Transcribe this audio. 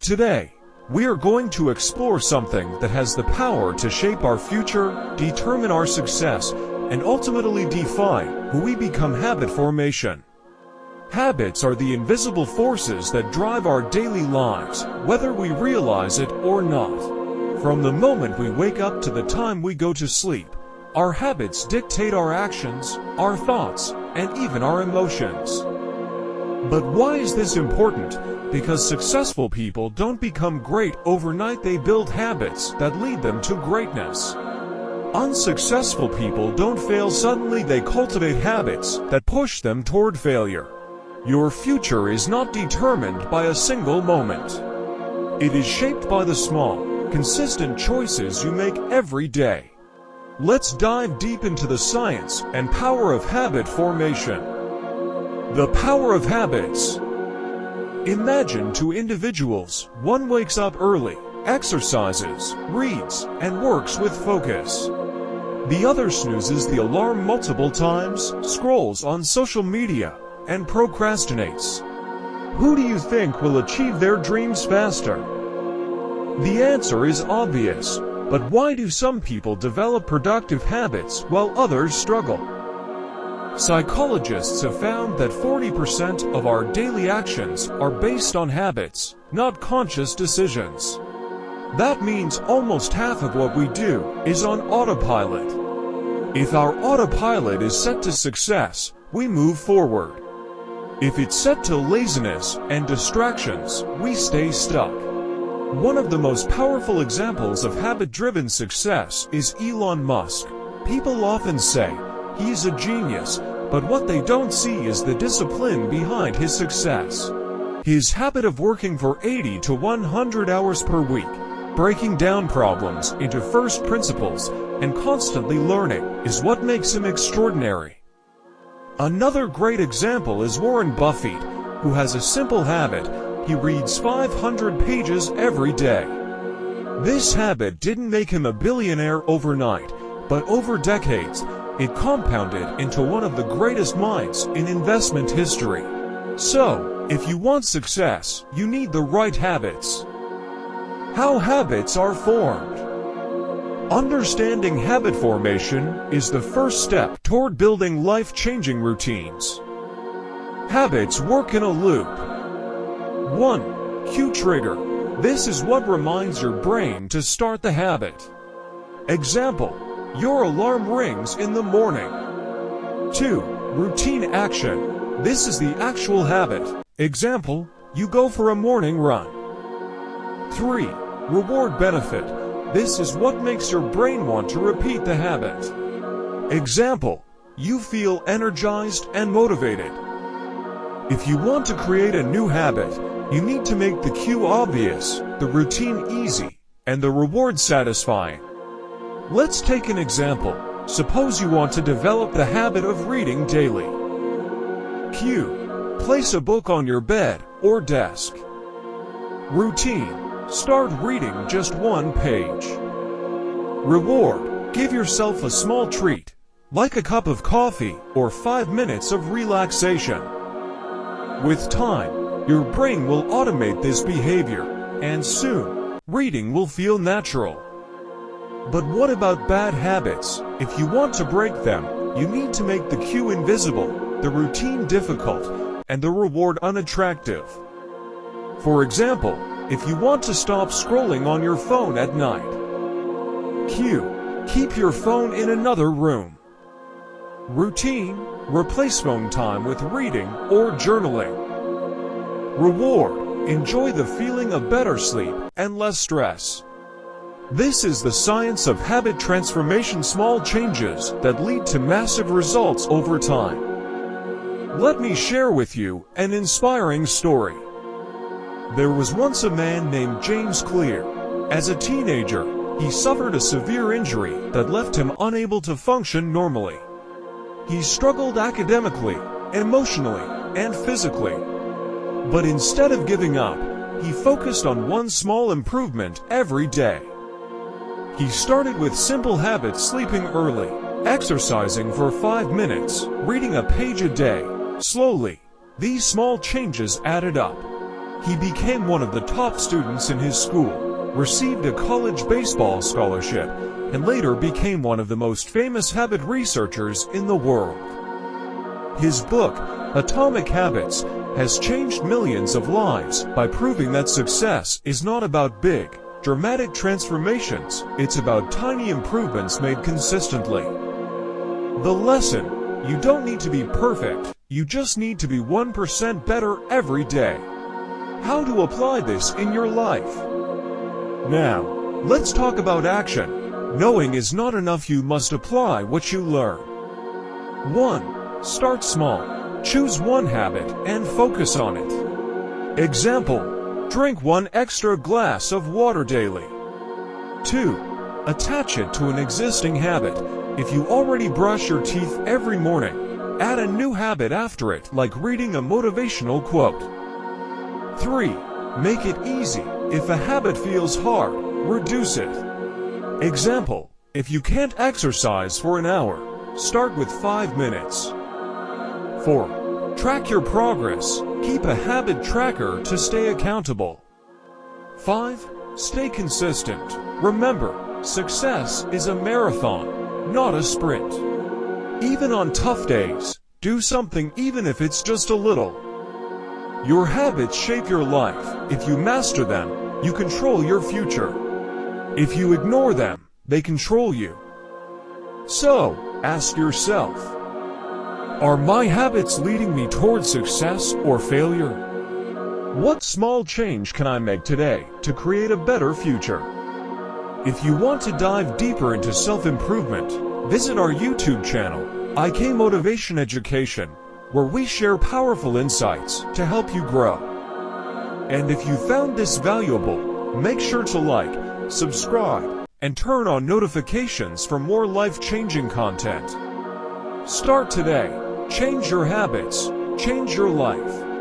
Today, we are going to explore something that has the power to shape our future, determine our success, and ultimately define who we become: habit formation. Habits are the invisible forces that drive our daily lives, whether we realize it or not. From the moment we wake up to the time we go to sleep, our habits dictate our actions, our thoughts, and even our emotions. But why is this important? Because successful people don't become great overnight. They build habits that lead them to greatness. Unsuccessful people don't fail suddenly. They cultivate habits that push them toward failure. Your future is not determined by a single moment. It is shaped by the small, consistent choices you make every day. Let's dive deep into the science and power of habit formation. The power of habits. Imagine two individuals. One wakes up early, exercises, reads, and works with focus. The other snoozes the alarm multiple times, scrolls on social media, and procrastinates. Who do you think will achieve their dreams faster? The answer is obvious, but why do some people develop productive habits while others struggle? Psychologists have found that 40% of our daily actions are based on habits, not conscious decisions. That means almost half of what we do is on autopilot. If our autopilot is set to success, we move forward. If it's set to laziness and distractions, we stay stuck. One of the most powerful examples of habit-driven success is Elon Musk. People often say, "He's a genius," but what they don't see is the discipline behind his success. His habit of working for 80 to 100 hours per week, breaking down problems into first principles, and constantly learning is what makes him extraordinary. Another great example is Warren Buffett, who has a simple habit: he reads 500 pages every day. This habit didn't make him a billionaire overnight, but over decades, it compounded into one of the greatest minds in investment history. So, if you want success, you need the right habits. How habits are formed. Understanding habit formation is the first step toward building life-changing routines. Habits work in a loop. 1. Cue trigger. This is what reminds your brain to start the habit. Example: your alarm rings in the morning. 2. Routine action. This is the actual habit. Example: you go for a morning run. 3. Reward benefit. This is what makes your brain want to repeat the habit. Example: you feel energized and motivated. If you want to create a new habit, you need to make the cue obvious, the routine easy, and the reward satisfying. Let's take an example. Suppose you want to develop the habit of reading daily. Cue: place a book on your bed or desk. Routine: start reading just one page. Reward: give yourself a small treat, like a cup of coffee or 5 minutes of relaxation. With time, your brain will automate this behavior, and soon, reading will feel natural. But what about bad habits? If you want to break them, you need to make the cue invisible, the routine difficult, and the reward unattractive. For example, if you want to stop scrolling on your phone at night, cue: keep your phone in another room. Routine: replace phone time with reading or journaling. Reward: enjoy the feeling of better sleep and less stress. This is the science of habit transformation: small changes that lead to massive results over time. Let me share with you an inspiring story. There was once a man named James Clear. As a teenager, he suffered a severe injury that left him unable to function normally. He struggled academically, emotionally, and physically. But instead of giving up, he focused on one small improvement every day. He started with simple habits: sleeping early, exercising for 5 minutes, reading a page a day. Slowly, these small changes added up. He became one of the top students in his school, received a college baseball scholarship, and later became one of the most famous habit researchers in the world. His book, Atomic Habits, has changed millions of lives by proving that success is not about big, dramatic transformations, it's about tiny improvements made consistently. The lesson: you don't need to be perfect, you just need to be 1% better every day. How to apply this in your life? Now, let's talk about action. Knowing is not enough, you must apply what you learn. 1. Start small. Choose one habit and focus on it. Example: drink 1 extra glass of water daily. 2. Attach it to an existing habit. If you already brush your teeth every morning, add a new habit after it, like reading a motivational quote. 3. Make it easy. If a habit feels hard, reduce it. Example: if you can't exercise for an hour, start with 5 minutes. 4. Track your progress. Keep a habit tracker to stay accountable. 5. Stay consistent. Remember, success is a marathon, not a sprint. Even on tough days, do something, even if it's just a little. Your habits shape your life. If you master them, you control your future. If you ignore them, they control you. So, ask yourself, are my habits leading me towards success or failure? What small change can I make today to create a better future? If you want to dive deeper into self-improvement, visit our YouTube channel, IK Motivation Education, where we share powerful insights to help you grow. And if you found this valuable, make sure to like, subscribe, and turn on notifications for more life-changing content. Start today. Change your habits. Change your life.